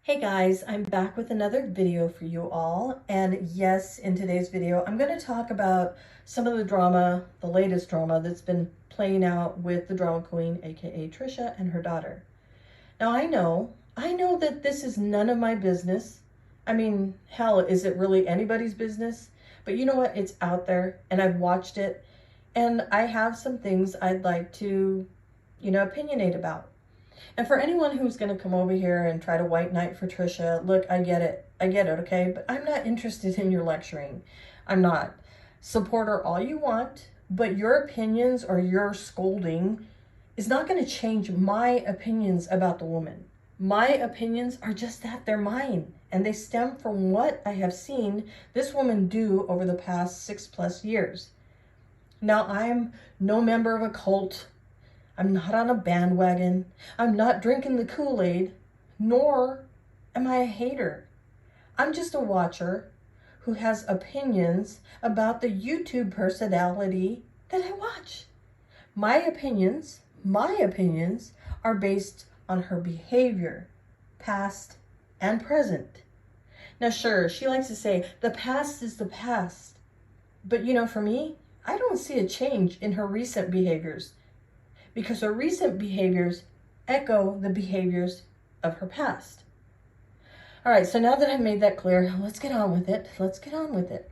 Hey guys, I'm back with another video for you all. And yes, in today's video, I'm going to talk about some of the drama, the latest drama that's been playing out with the drama queen, aka Trisha, and her daughter. Now I know that this is none of my business. I mean, hell, is it really anybody's business? But you know what? It's out there and I've watched it and I have some things I'd like to, opinionate about. And for anyone who's going to come over here and try to white knight for Trisha, look, I get it. I get it, okay? But I'm not interested in your lecturing. I'm not. Support her all you want, but your opinions or your scolding is not going to change my opinions about the woman. My opinions are just that, they're mine. And they stem from what I have seen this woman do over the past 6+ years. Now, I'm no member of a cult. I'm not on a bandwagon. I'm not drinking the Kool-Aid, nor am I a hater. I'm just a watcher who has opinions about the YouTube personality that I watch. My opinions are based on her behavior, past and present. Now, sure, she likes to say the past is the past. But for me, I don't see a change in her recent behaviors, because her recent behaviors echo the behaviors of her past. All right, so now that I've made that clear, let's get on with it.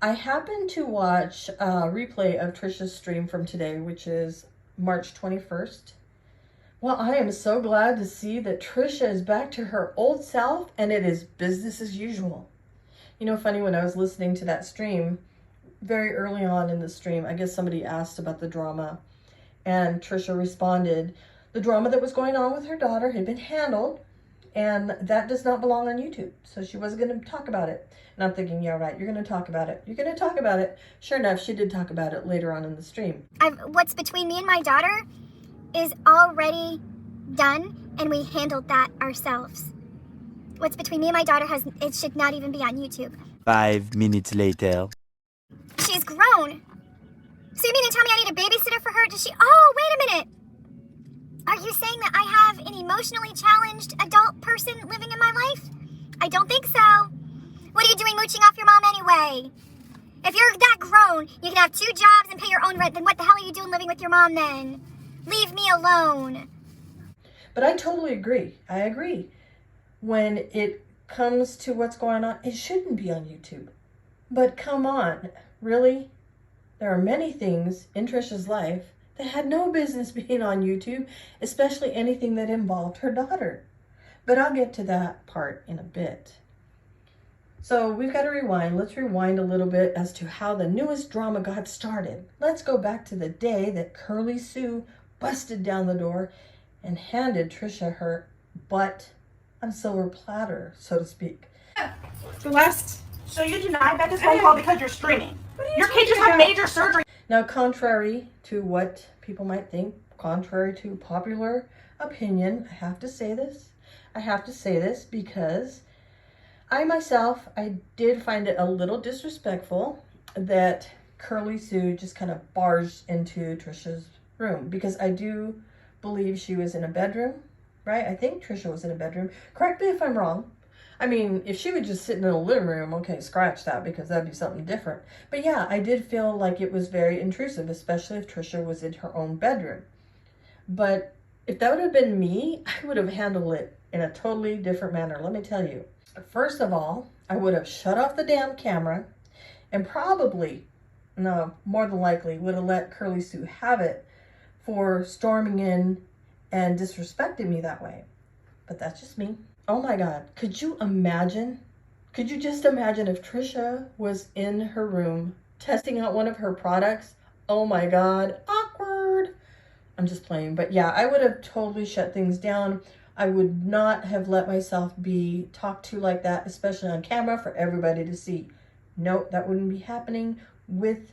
I happened to watch a replay of Trisha's stream from today, which is March 21st. Well, I am so glad to see that Trisha is back to her old self and it is business as usual. Funny, when I was listening to that stream, very early on in the stream, I guess somebody asked about the drama, and Trisha responded, the drama that was going on with her daughter had been handled, and that does not belong on YouTube. So she wasn't going to talk about it. And I'm thinking, yeah, right, you're going to talk about it. You're going to talk about it. Sure enough, she did talk about it later on in the stream. What's between me and my daughter is already done, and we handled that ourselves. What's between me and my daughter it should not even be on YouTube. 5 minutes later. She's grown. So you mean to tell me I need a babysitter for her? Oh, wait a minute. Are you saying that I have an emotionally challenged adult person living in my life? I don't think so. What are you doing mooching off your mom anyway? If you're that grown, you can have 2 jobs and pay your own rent, then what the hell are you doing living with your mom then? Leave me alone. But I totally agree. I agree. When it comes to what's going on, it shouldn't be on YouTube. But come on, really? There are many things in Trisha's life that had no business being on YouTube, especially anything that involved her daughter. But I'll get to that part in a bit. So we've got to rewind. Let's rewind a little bit as to how the newest drama got started. Let's go back to the day that Curly Sue busted down the door and handed Trisha her butt on a silver platter, so to speak. So you denied Becca's phone call because you're streaming. Your kid just had major surgery. Now, contrary to what people might think, contrary to popular opinion, I have to say this because I did find it a little disrespectful that Curly Sue just kind of barged into Trisha's room, because I do believe she was in a bedroom, right? I think Trisha was in a bedroom. Correct me if I'm wrong. I mean, if she would just sit in a living room, okay, scratch that, because that'd be something different. But yeah, I did feel like it was very intrusive, especially if Trisha was in her own bedroom. But if that would have been me, I would have handled it in a totally different manner, let me tell you. First of all, I would have shut off the damn camera and probably, no, more than likely, would have let Curly Sue have it for storming in and disrespecting me that way. But that's just me. Oh my God, could you just imagine if Trisha was in her room testing out one of her products? Oh my God, awkward. I'm just playing, but yeah, I would have totally shut things down. I would not have let myself be talked to like that, especially on camera for everybody to see. Nope, that wouldn't be happening with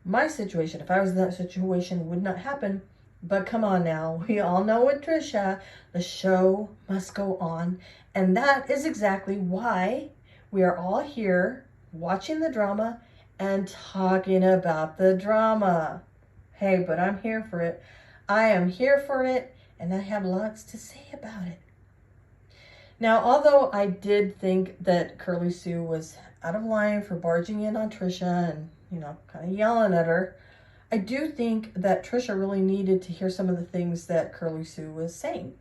my situation. If I was in that situation, it would not happen. But come on now, we all know with Trisha, the show must go on. And that is exactly why we are all here watching the drama and talking about the drama. Hey, but I'm here for it. I am here for it, and I have lots to say about it. Now, although I did think that Curly Sue was out of line for barging in on Trisha and, kind of yelling at her, I do think that Trisha really needed to hear some of the things that Curly Sue was saying.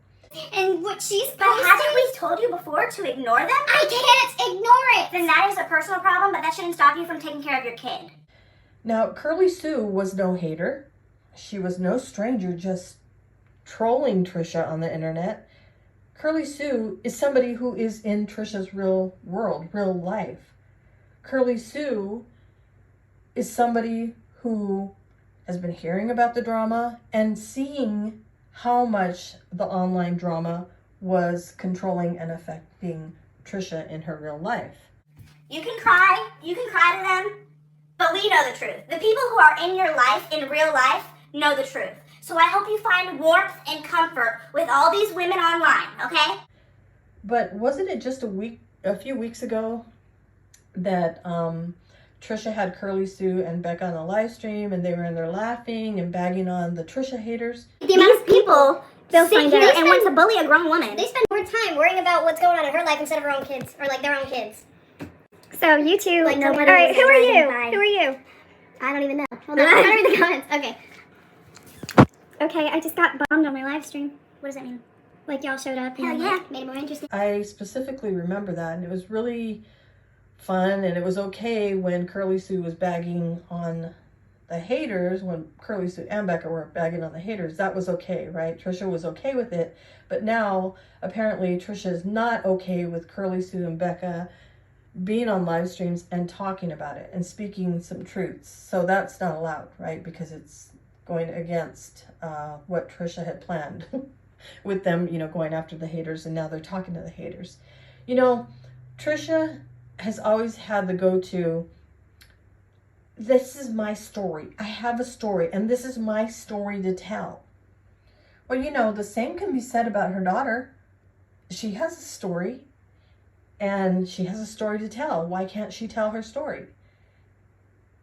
And what she's But haven't we told you before to ignore them? I can't ignore it. Then that is a personal problem, but that shouldn't stop you from taking care of your kid. Now, Curly Sue was no hater. She was no stranger just trolling Trisha on the internet. Curly Sue is somebody who is in Trisha's real world, real life. Curly Sue is somebody who has been hearing about the drama and seeing how much the online drama was controlling and affecting Trisha in her real life. You can cry to them, but we know the truth. The people who are in your life, in real life, know the truth. So I hope you find warmth and comfort with all these women online, okay? But wasn't it just a few weeks ago that Trisha had Curly Sue and Becca on a live stream, and they were in there laughing and bagging on the Trisha haters? The amount of people they'll sit find here out and and want to bully a grown woman. They spend more time worrying about what's going on in her life instead of her own kids, or like their own kids. So you two, Like, all nobody right, was who are you? invited. Who are you? I don't even know. Hold on, I'm trying to read the comments. Okay. Okay, I just got bombed on my live stream. What does that mean? Like y'all showed up and Hell like, yeah. made it more interesting. I specifically remember that, and it was really fun, and it was okay when Curly Sue was bagging on the haters, when Curly Sue and Becca were bagging on the haters. That was okay, right? Trisha was okay with it, but now apparently Trisha is not okay with Curly Sue and Becca being on live streams and talking about it and speaking some truths. So that's not allowed, right? Because it's going against what Trisha had planned with them, going after the haters, and now they're talking to the haters. Trisha has always had the go-to, this is my story. I have a story, and this is my story to tell. Well, the same can be said about her daughter. She has a story, and she has a story to tell. Why can't she tell her story?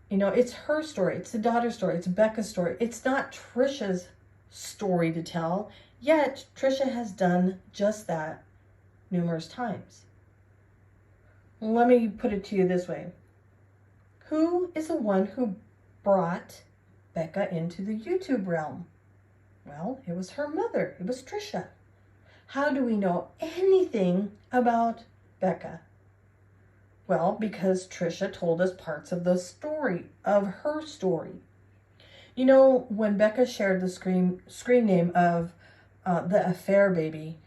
It's her story. It's the daughter's story. It's Becca's story. It's not Trisha's story to tell. Yet, Trisha has done just that numerous times. Let me put it to you this way. Who is the one who brought Becca into the YouTube realm? Well, it was her mother. It was Trisha. How do we know anything about Becca? Well, because Trisha told us parts of the story, of her story. When Becca shared the screen name of the affair baby,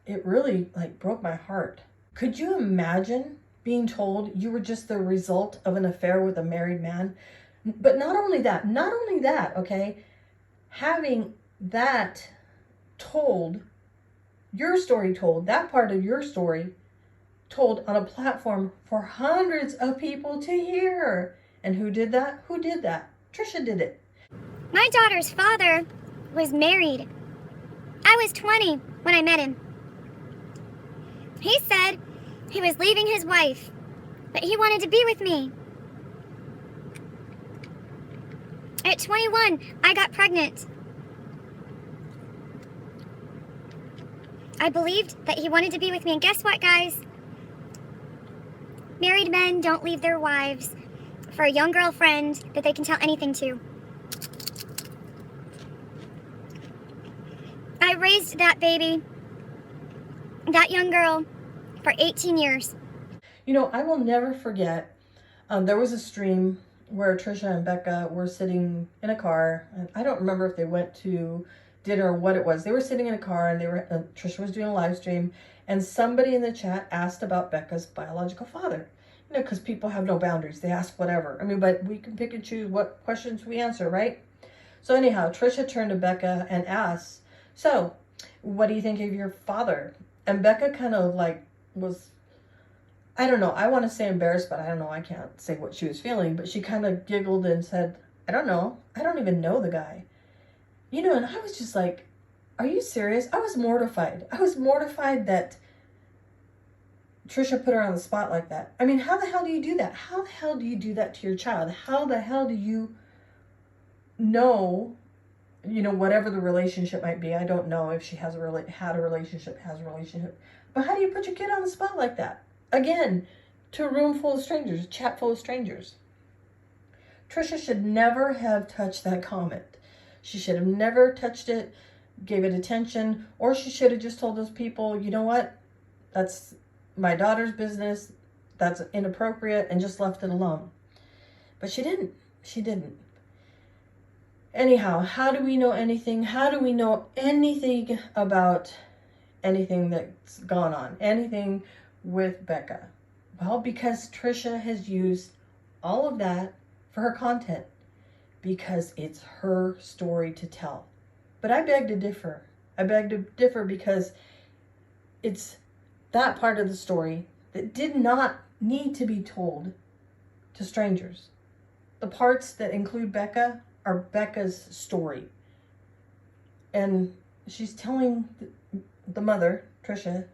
it really broke my heart. Could you imagine being told you were just the result of an affair with a married man? But not only that, okay? Having that told, your story told, that part of your story told on a platform for hundreds of people to hear. And who did that? Trisha did it. My daughter's father was married. I was 20 when I met him. He said he was leaving his wife, but he wanted to be with me. At 21, I got pregnant. I believed that he wanted to be with me, and guess what, guys? Married men don't leave their wives for a young girlfriend that they can tell anything to. I raised that baby, that young girl, for 18 years. I will never forget, there was a stream where Trisha and Becca were sitting in a car, and I don't remember if they went to dinner or what it was. They were sitting in a car, and Trisha was doing a live stream, and somebody in the chat asked about Becca's biological father. Because people have no boundaries. They ask whatever. But we can pick and choose what questions we answer, right? So anyhow, Trisha turned to Becca and asked, so, what do you think of your father? And Becca kind of was, I don't know, I want to say embarrassed, but I don't know, I can't say what she was feeling, but she kind of giggled and said, I don't know, I don't even know the guy. And I was just like, are you serious? I was mortified. I was mortified that Trisha put her on the spot like that. How the hell do you do that? How the hell do you do that to your child? How the hell do you know you know, whatever the relationship might be. I don't know if she has had a relationship, has a relationship. But how do you put your kid on the spot like that? Again, to a room full of strangers, a chat full of strangers. Trisha should never have touched that comment. She should have never touched it, gave it attention, or she should have just told those people, you know what? That's my daughter's business. That's inappropriate, and just left it alone. But she didn't. She didn't. Anyhow, how do we know anything? How do we know anything about anything that's gone on? Anything with Becca? Well, because Trisha has used all of that for her content, because it's her story to tell. But I beg to differ. I beg to differ because it's that part of the story that did not need to be told to strangers. The parts that include Becca are Becca's story. And she's telling the mother, Trisha,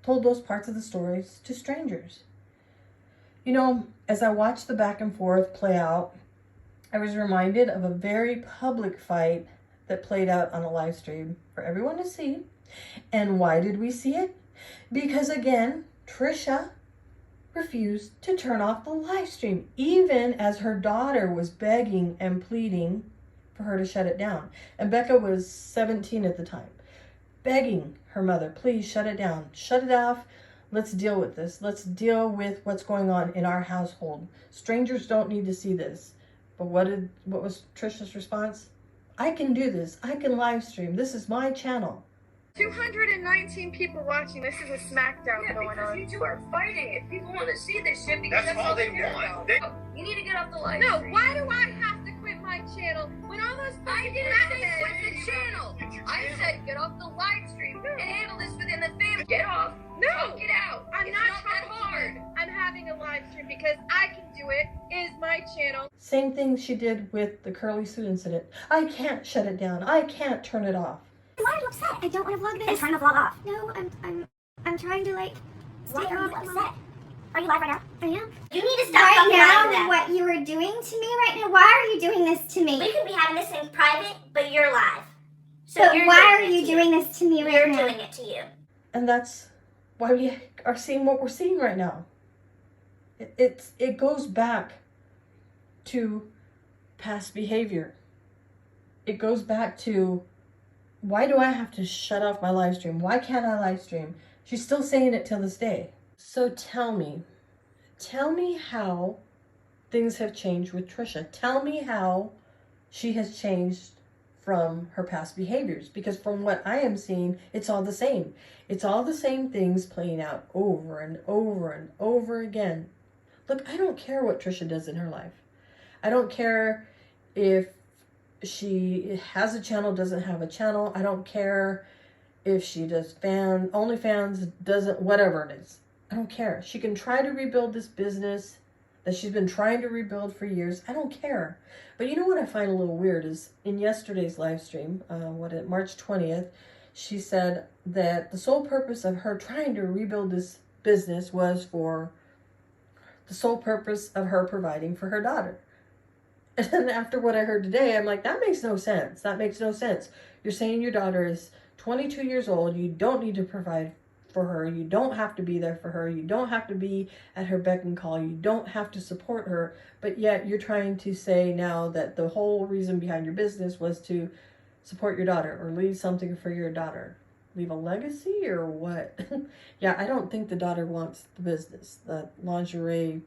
told those parts of the stories to strangers. You know, as I watched the back and forth play out, I was reminded of a very public fight that played out on a live stream for everyone to see. And why did we see it? Because again, Trisha refused to turn off the live stream, even as her daughter was begging and pleading for her to shut it down. And Becca was 17 at the time, begging her mother, please shut it down, shut it off. Let's deal with this. Let's deal with what's going on in our household. Strangers don't need to see this. But what was Trisha's response? I can do this. I can live stream. This is my channel. 219 people watching. This is a smackdown going on. You two are fighting it. People want to see this shit because that's all they want. You need to get off the live No, stream. why do I have to quit my channel when all those I fucking didn't say crackheads- quit the channel. I said get off the live stream and handle this within the family. Get off. No, Get out. I'm It's not that talking hard. to you. I'm having a live stream because I can do it. It is my channel. Same thing she did with the Curly Sue incident. I can't shut it down. I can't turn it off. Why are you upset? I don't want to vlog this. And turn the vlog off. No, I'm trying to like Why stay are calm. you upset? Are you live right now? I am. You need to stop Right coming out of now, that. what you are doing to me right now, why are you doing this to me? We could be having this in private, but you're live. So But you're why are doing it you to doing this to me right You're now? doing it to you. And that's why we are seeing what we're seeing right now. It goes back to past behavior. It goes back to, why do I have to shut off my live stream? Why can't I live stream? She's still saying it till this day. So tell me how things have changed with Trisha. Tell me how she has changed from her past behaviors, because from what I am seeing, it's all the same. It's all the same things playing out over and over and over again. Look, I don't care what Trisha does in her life. I don't care if she has a channel, doesn't have a channel. I don't care if she does OnlyFans, doesn't, whatever it is. I don't care. She can try to rebuild this business that she's been trying to rebuild for years. I don't care. But you know what I find a little weird is in yesterday's live stream, March 20th, she said that the sole purpose of her trying to rebuild this business was for the sole purpose of her providing for her daughter. And then after what I heard today, I'm like, that makes no sense. That makes no sense. You're saying your daughter is 22 years old. You don't need to provide for her. You don't have to be there for her. You don't have to be at her beck and call. You don't have to support her. But yet you're trying to say now that the whole reason behind your business was to support your daughter or leave something for your daughter. Leave a legacy or what? Yeah, I don't think the daughter wants the business, the lingerie,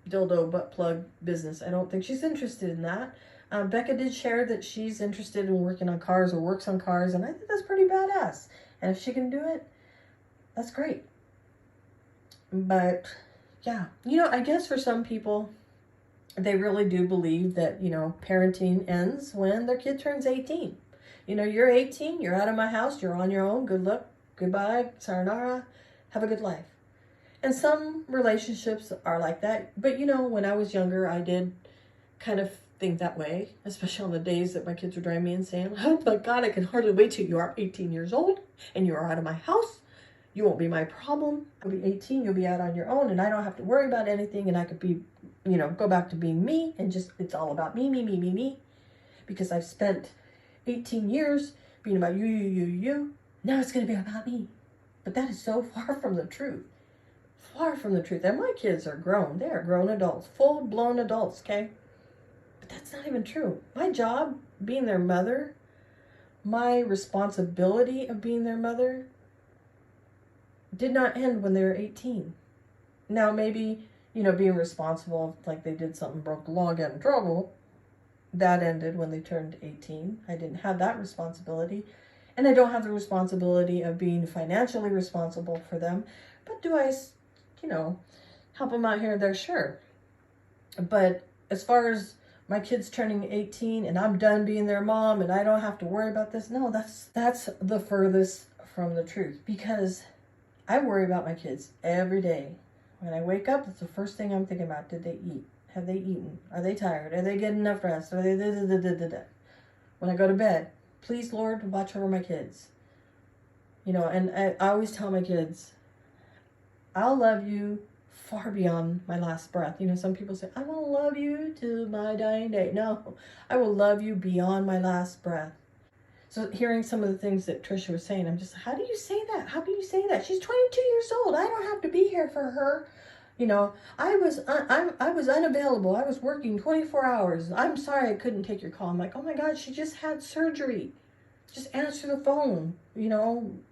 dildo butt plug business. I don't think she's interested in that. Becca did share that she's interested in working on cars or works on cars, and I think that's pretty badass. And if she can do it, that's great. But yeah, you know, I guess for some people, they really do believe that, you know, parenting ends when their kid turns 18. You know, you're 18, you're out of my house, you're on your own, good luck, goodbye, sayonara, have a good life. And some relationships are like that. But you know, when I was younger, I did kind of think that way, especially on the days that my kids were driving me insane. Oh my God, I can hardly wait till you are 18 years old and you are out of my house. You won't be my problem. You'll be 18, you'll be out on your own, and I don't have to worry about anything, and I could be, you know, go back to being me, and just, it's all about me. because I've spent 18 years being about you. Now it's going to be about me. But that is so far from the truth. Far from the truth. And my kids are grown. They are grown adults. Full-blown adults, okay? But that's not even true. My job, being their mother, my responsibility of being their mother, did not end when they were 18. Now, maybe, being responsible, like they did something, broke the law, got in trouble, that ended when they turned 18. I didn't have that responsibility. And I don't have the responsibility of being financially responsible for them. But do I, help them out here and there? Sure. But as far as my kids turning 18 and I'm done being their mom and I don't have to worry about this, no, that's the furthest from the truth. Because I worry about my kids every day. When I wake up, it's the first thing I'm thinking about. Did they eat? Have they eaten? Are they tired? Are they getting enough rest? Are they When I go to bed, please, Lord, watch over my kids. And I always tell my kids, I'll love you far beyond my last breath. Some people say, I will love you to my dying day. No, I will love you beyond my last breath. So hearing some of the things that Trisha was saying, I'm just, how do you say that? How can you say that? She's 22 years old. I don't have to be here for her. I was unavailable. I was working 24 hours. I'm sorry I couldn't take your call. I'm like, oh my God, she just had surgery. Just answer the phone.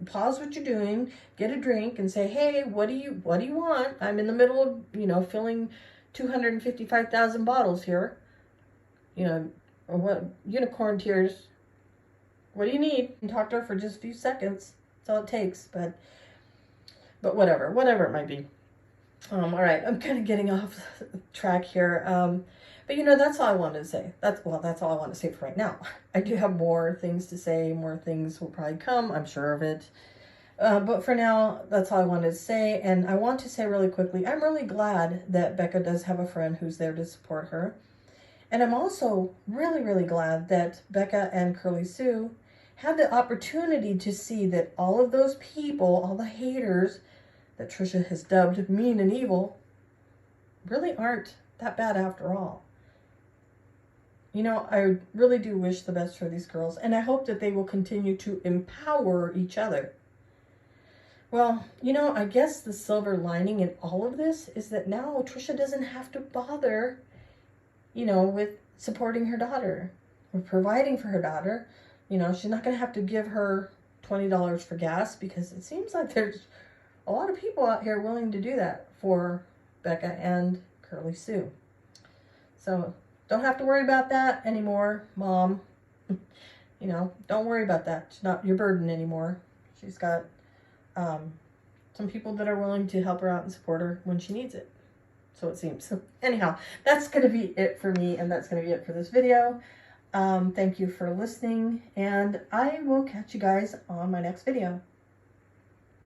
Pause what you're doing, get a drink, and say, hey, what do you want? I'm in the middle of, filling 255,000 bottles here. Or what, unicorn tears. What do you need? And talk to her for just a few seconds. That's all it takes. But whatever it might be. All right, I'm kind of getting off track here. But that's all I wanted to say. That's all I want to say for right now. I do have more things to say. More things will probably come. I'm sure of it. But for now, that's all I wanted to say. And I want to say really quickly, I'm really glad that Becca does have a friend who's there to support her. And I'm also really, really glad that Becca and Curly Sue had the opportunity to see that all of those people, all the haters that Trisha has dubbed mean and evil, really aren't that bad after all. I really do wish the best for these girls, and I hope that they will continue to empower each other. Well, I guess the silver lining in all of this is that now Trisha doesn't have to bother, with supporting her daughter, or providing for her daughter. She's not going to have to give her $20 for gas, because it seems like there's a lot of people out here willing to do that for Becca and Curly Sue. So don't have to worry about that anymore, Mom. Don't worry about that. It's not your burden anymore. She's got some people that are willing to help her out and support her when she needs it. So it seems. Anyhow, that's going to be it for me, and that's going to be it for this video. Thank you for listening, and I will catch you guys on my next video.